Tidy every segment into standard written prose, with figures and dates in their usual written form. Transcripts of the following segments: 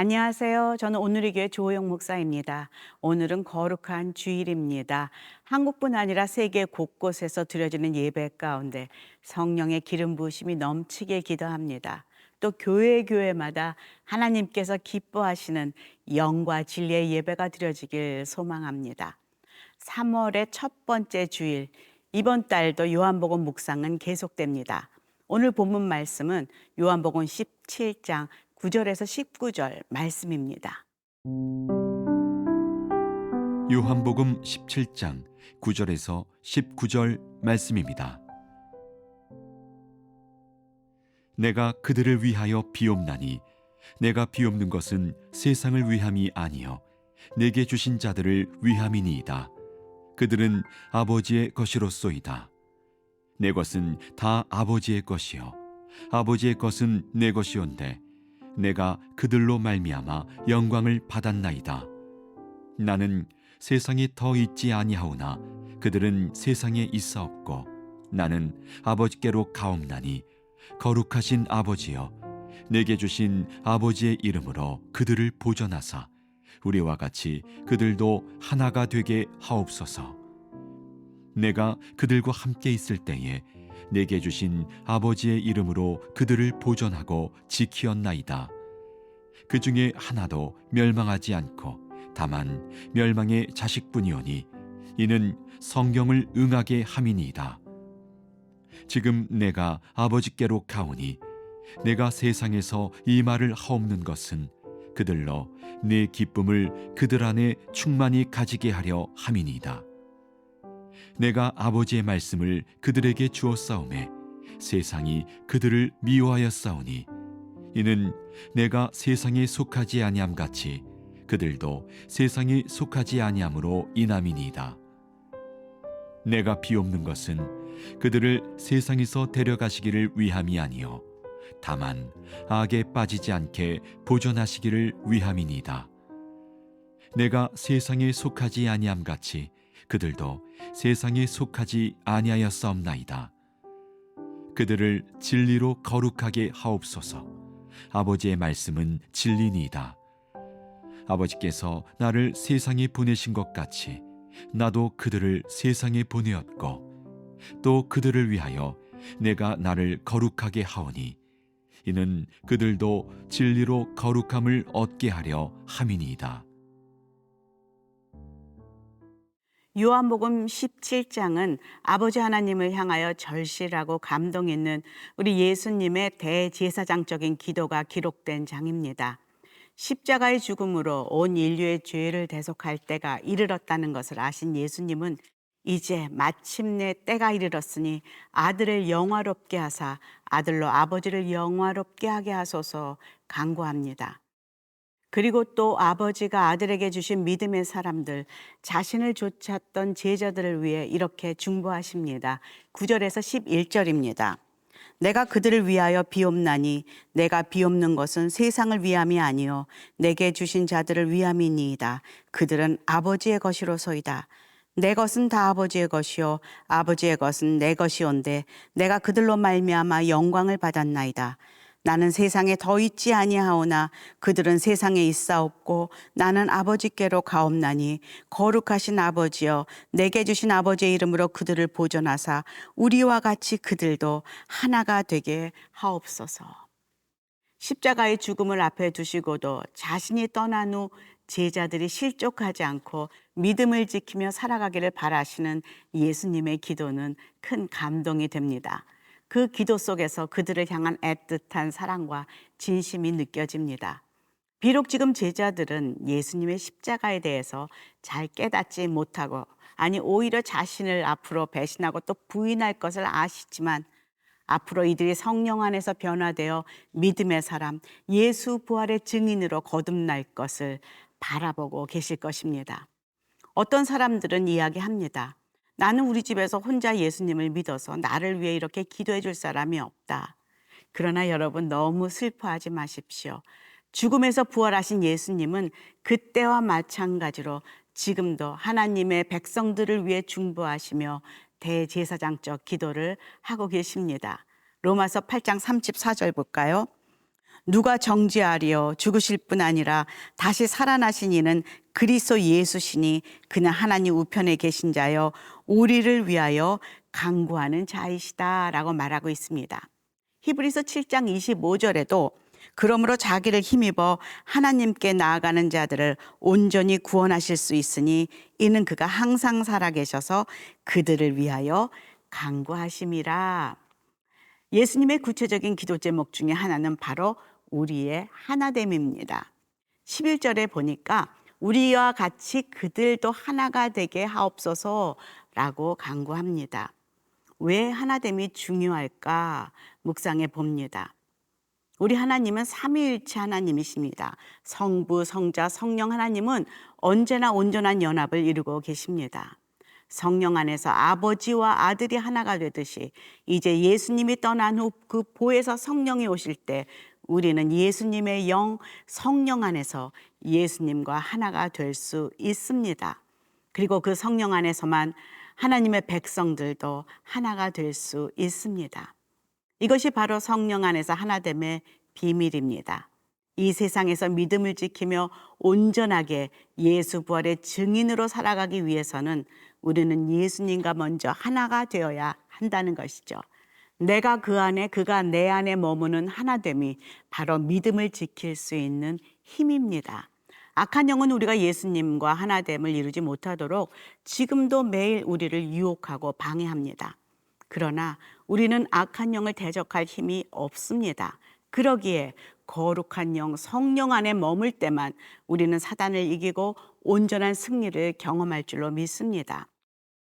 안녕하세요. 저는 오늘의 교회 조호영 목사입니다. 오늘은 거룩한 주일입니다. 한국뿐 아니라 세계 곳곳에서 드려지는 예배 가운데 성령의 기름 부으심이 넘치게 기도합니다. 또 교회마다 하나님께서 기뻐하시는 영과 진리의 예배가 드려지길 소망합니다. 3월의 첫 번째 주일, 이번 달도 요한복음 묵상은 계속됩니다. 오늘 본문 말씀은 요한복음 17장 9절에서 19절 말씀입니다. 요한복음 17장 9절에서 19절 말씀입니다. 내가 그들을 위하여 비옵나니 내가 비옵는 것은 세상을 위함이 아니요 내게 주신 자들을 위함이니이다. 그들은 아버지의 것이로소이다. 내 것은 다 아버지의 것이요 아버지의 것은 내 것이온데 내가 그들로 말미암아 영광을 받았나이다. 나는 세상에 더 있지 아니하오나 그들은 세상에 있사옵고 나는 아버지께로 가옵나니 거룩하신 아버지여 내게 주신 아버지의 이름으로 그들을 보존하사 우리와 같이 그들도 하나가 되게 하옵소서. 내가 그들과 함께 있을 때에 내게 주신 아버지의 이름으로 그들을 보존하고 지키었나이다. 그 중에 하나도 멸망하지 않고 다만 멸망의 자식뿐이오니 이는 성경을 응하게 함이니이다. 지금 내가 아버지께로 가오니 내가 세상에서 이 말을 하옵는 것은 그들로 내 기쁨을 그들 안에 충만히 가지게 하려 함이니이다. 내가 아버지의 말씀을 그들에게 주었사오매 세상이 그들을 미워하였사오니 이는 내가 세상에 속하지 아니함 같이 그들도 세상에 속하지 아니함으로 인함이니이다. 내가 비옵는 것은 그들을 세상에서 데려가시기를 위함이 아니요 다만 악에 빠지지 않게 보존하시기를 위함이니이다. 내가 세상에 속하지 아니함 같이 그들도 세상에 속하지 아니하였사옵나이다. 그들을 진리로 거룩하게 하옵소서. 아버지의 말씀은 진리니이다. 아버지께서 나를 세상에 보내신 것 같이 나도 그들을 세상에 보내었고 또 그들을 위하여 내가 나를 거룩하게 하오니 이는 그들도 진리로 거룩함을 얻게 하려 함이니이다. 요한복음 17장은 아버지 하나님을 향하여 절실하고 감동 있는 우리 예수님의 대제사장적인 기도가 기록된 장입니다. 십자가의 죽음으로 온 인류의 죄를 대속할 때가 이르렀다는 것을 아신 예수님은 이제 마침내 때가 이르렀으니 아들을 영화롭게 하사 아들로 아버지를 영화롭게 하게 하소서 간구합니다. 그리고 또 아버지가 아들에게 주신 믿음의 사람들, 자신을 좇았던 제자들을 위해 이렇게 중보하십니다. 9절에서 11절입니다. 내가 그들을 위하여 비옵나니 내가 비옵는 것은 세상을 위함이 아니요 내게 주신 자들을 위함이니이다. 그들은 아버지의 것이로소이다. 내 것은 다 아버지의 것이요 아버지의 것은 내 것이온데 내가 그들로 말미암아 영광을 받았나이다. 나는 세상에 더 있지 아니하오나 그들은 세상에 있사옵고 나는 아버지께로 가옵나니 거룩하신 아버지여 내게 주신 아버지의 이름으로 그들을 보존하사 우리와 같이 그들도 하나가 되게 하옵소서. 십자가의 죽음을 앞에 두시고도 자신이 떠난 후 제자들이 실족하지 않고 믿음을 지키며 살아가기를 바라시는 예수님의 기도는 큰 감동이 됩니다. 그 기도 속에서 그들을 향한 애틋한 사랑과 진심이 느껴집니다. 비록 지금 제자들은 예수님의 십자가에 대해서 잘 깨닫지 못하고 아니 오히려 자신을 앞으로 배신하고 또 부인할 것을 아시지만 앞으로 이들이 성령 안에서 변화되어 믿음의 사람, 예수 부활의 증인으로 거듭날 것을 바라보고 계실 것입니다. 어떤 사람들은 이야기합니다. 나는 우리 집에서 혼자 예수님을 믿어서 나를 위해 이렇게 기도해 줄 사람이 없다. 그러나 여러분 너무 슬퍼하지 마십시오. 죽음에서 부활하신 예수님은 그때와 마찬가지로 지금도 하나님의 백성들을 위해 중보하시며 대제사장적 기도를 하고 계십니다. 로마서 8장 34절 볼까요? 누가 정죄하리요? 죽으실 뿐 아니라 다시 살아나신 이는 그리스도 예수시니 그는 하나님 우편에 계신 자여 우리를 위하여 간구하는 자이시다라고 말하고 있습니다. 히브리서 7장 25절에도 그러므로 자기를 힘입어 하나님께 나아가는 자들을 온전히 구원하실 수 있으니 이는 그가 항상 살아계셔서 그들을 위하여 간구하심이라. 예수님의 구체적인 기도 제목 중에 하나는 바로 우리의 하나됨입니다. 11절에 보니까 우리와 같이 그들도 하나가 되게 하옵소서라고 간구합니다. 왜 하나됨이 중요할까 묵상해 봅니다. 우리 하나님은 삼위일체 하나님이십니다. 성부, 성자, 성령 하나님은 언제나 온전한 연합을 이루고 계십니다. 성령 안에서 아버지와 아들이 하나가 되듯이 이제 예수님이 떠난 후 그 보혜사 성령이 오실 때 우리는 예수님의 영, 성령 안에서 예수님과 하나가 될 수 있습니다. 그리고 그 성령 안에서만 하나님의 백성들도 하나가 될 수 있습니다. 이것이 바로 성령 안에서 하나됨의 비밀입니다. 이 세상에서 믿음을 지키며 온전하게 예수 부활의 증인으로 살아가기 위해서는 우리는 예수님과 먼저 하나가 되어야 한다는 것이죠. 내가 그 안에, 그가 내 안에 머무는 하나됨이 바로 믿음을 지킬 수 있는 힘입니다. 악한 영은 우리가 예수님과 하나됨을 이루지 못하도록 지금도 매일 우리를 유혹하고 방해합니다. 그러나 우리는 악한 영을 대적할 힘이 없습니다. 그러기에 거룩한 영, 성령 안에 머물 때만 우리는 사단을 이기고 온전한 승리를 경험할 줄로 믿습니다.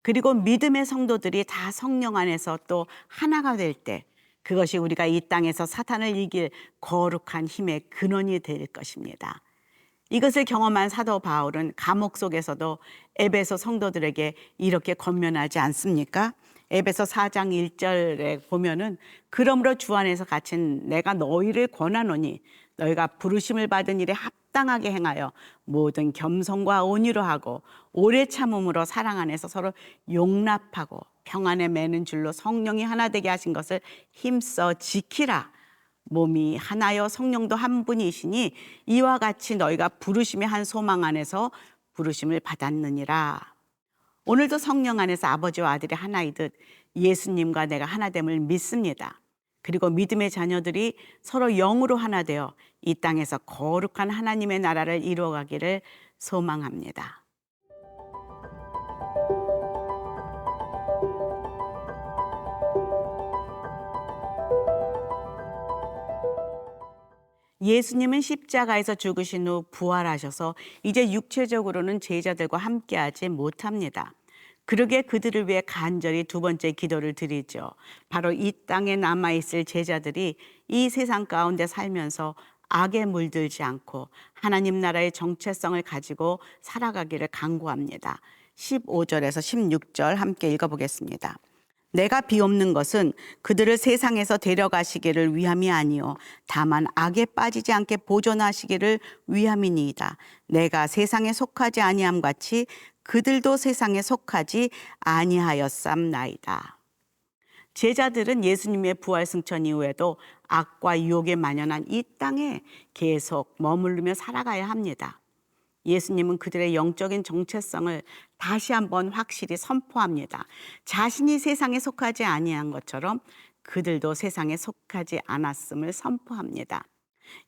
그리고 믿음의 성도들이 다 성령 안에서 또 하나가 될 때 그것이 우리가 이 땅에서 사탄을 이길 거룩한 힘의 근원이 될 것입니다. 이것을 경험한 사도 바울은 감옥 속에서도 에베소 성도들에게 이렇게 권면하지 않습니까? 에베소 4장 1절에 보면은 그러므로 주 안에서 갇힌 내가 너희를 권하노니 너희가 부르심을 받은 일에 합당하게 행하여 모든 겸손과 온유로 하고 오래 참음으로 사랑 안에서 서로 용납하고 평안에 매는 줄로 성령이 하나 되게 하신 것을 힘써 지키라. 몸이 하나여 성령도 한 분이시니 이와 같이 너희가 부르심의 한 소망 안에서 부르심을 받았느니라. 오늘도 성령 안에서 아버지와 아들이 하나이듯 예수님과 내가 하나됨을 믿습니다. 그리고 믿음의 자녀들이 서로 영으로 하나 되어 이 땅에서 거룩한 하나님의 나라를 이루어가기를 소망합니다. 예수님은 십자가에서 죽으신 후 부활하셔서 이제 육체적으로는 제자들과 함께하지 못합니다. 그러기에 그들을 위해 간절히 두 번째 기도를 드리죠. 바로 이 땅에 남아있을 제자들이 이 세상 가운데 살면서 악에 물들지 않고 하나님 나라의 정체성을 가지고 살아가기를 간구합니다. 15절에서 16절 함께 읽어보겠습니다. 내가 비옵는 것은 그들을 세상에서 데려가시기를 위함이 아니요 다만 악에 빠지지 않게 보존하시기를 위함이니이다. 내가 세상에 속하지 아니함 같이 그들도 세상에 속하지 아니하였삼나이다. 제자들은 예수님의 부활 승천 이후에도 악과 유혹에 만연한 이 땅에 계속 머무르며 살아가야 합니다. 예수님은 그들의 영적인 정체성을 다시 한번 확실히 선포합니다. 자신이 세상에 속하지 아니한 것처럼 그들도 세상에 속하지 않았음을 선포합니다.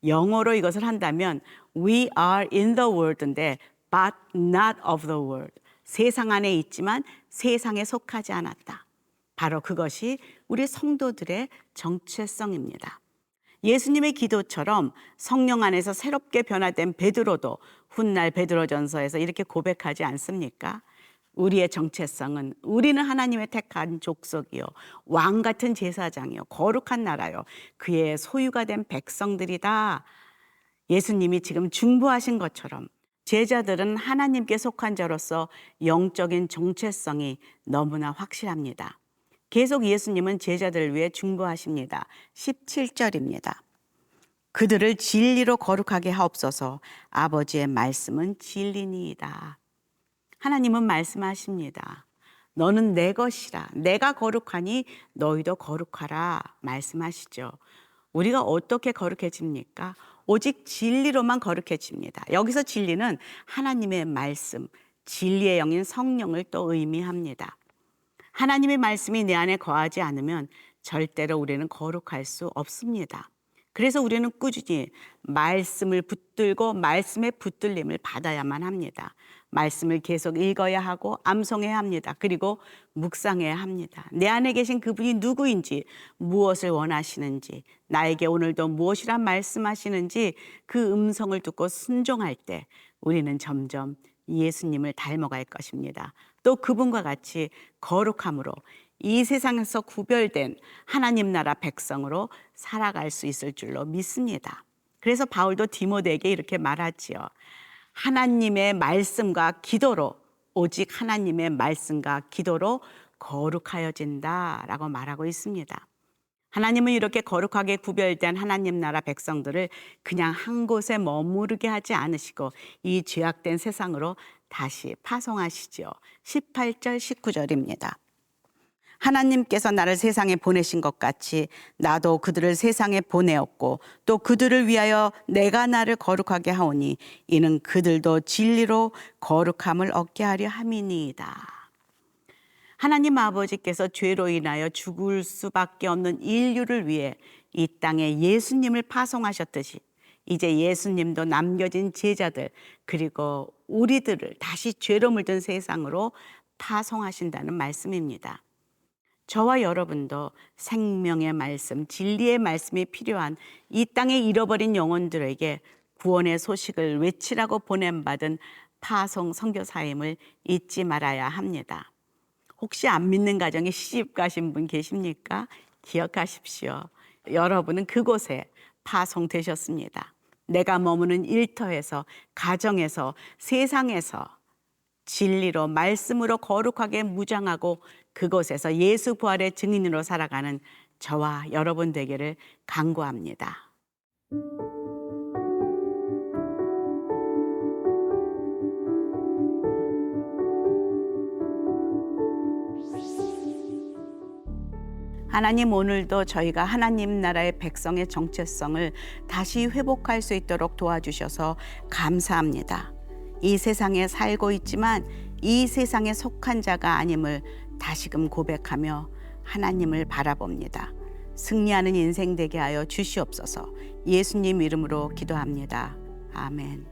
영어로 이것을 한다면 We are in the world인데 but not of the world. 세상 안에 있지만 세상에 속하지 않았다. 바로 그것이 우리 성도들의 정체성입니다. 예수님의 기도처럼 성령 안에서 새롭게 변화된 베드로도 훗날 베드로전서에서 이렇게 고백하지 않습니까? 우리의 정체성은 우리는 하나님의 택한 족속이요 왕 같은 제사장이요 거룩한 나라요 그의 소유가 된 백성들이다. 예수님이 지금 중보하신 것처럼 제자들은 하나님께 속한 자로서 영적인 정체성이 너무나 확실합니다. 계속 예수님은 제자들을 위해 중보하십니다. 17절입니다. 그들을 진리로 거룩하게 하옵소서. 아버지의 말씀은 진리니이다. 하나님은 말씀하십니다. 너는 내 것이라. 내가 거룩하니 너희도 거룩하라 말씀하시죠. 우리가 어떻게 거룩해집니까? 오직 진리로만 거룩해집니다. 여기서 진리는 하나님의 말씀, 진리의 영인 성령을 또 의미합니다. 하나님의 말씀이 내 안에 거하지 않으면 절대로 우리는 거룩할 수 없습니다. 그래서 우리는 꾸준히 말씀을 붙들고 말씀의 붙들림을 받아야만 합니다. 말씀을 계속 읽어야 하고 암송해야 합니다. 그리고 묵상해야 합니다. 내 안에 계신 그분이 누구인지, 무엇을 원하시는지, 나에게 오늘도 무엇이라 말씀하시는지 그 음성을 듣고 순종할 때 우리는 점점 예수님을 닮아갈 것입니다. 또 그분과 같이 거룩함으로 이 세상에서 구별된 하나님 나라 백성으로 살아갈 수 있을 줄로 믿습니다. 그래서 바울도 디모데에게 이렇게 말하지요. 하나님의 말씀과 기도로, 오직 하나님의 말씀과 기도로 거룩하여진다라고 말하고 있습니다. 하나님은 이렇게 거룩하게 구별된 하나님 나라 백성들을 그냥 한 곳에 머무르게 하지 않으시고 이 죄악된 세상으로 다시 파송하시죠. 18절 19절입니다. 하나님께서 나를 세상에 보내신 것 같이 나도 그들을 세상에 보내었고 또 그들을 위하여 내가 나를 거룩하게 하오니 이는 그들도 진리로 거룩함을 얻게 하려 함이니이다. 하나님 아버지께서 죄로 인하여 죽을 수밖에 없는 인류를 위해 이 땅에 예수님을 파송하셨듯이 이제 예수님도 남겨진 제자들 그리고 우리들을 다시 죄로 물든 세상으로 파송하신다는 말씀입니다. 저와 여러분도 생명의 말씀, 진리의 말씀이 필요한 이 땅에 잃어버린 영혼들에게 구원의 소식을 외치라고 보냄받은 파송 선교사임을 잊지 말아야 합니다. 혹시 안 믿는 가정에 시집 가신 분 계십니까? 기억하십시오. 여러분은 그곳에 파송되셨습니다. 내가 머무는 일터에서, 가정에서, 세상에서 진리로 말씀으로 거룩하게 무장하고 그곳에서 예수 부활의 증인으로 살아가는 저와 여러분 되기를 간구합니다. 하나님, 오늘도 저희가 하나님 나라의 백성의 정체성을 다시 회복할 수 있도록 도와주셔서 감사합니다. 이 세상에 살고 있지만 이 세상에 속한 자가 아님을 다시금 고백하며 하나님을 바라봅니다. 승리하는 인생 되게 하여 주시옵소서. 예수님 이름으로 기도합니다. 아멘.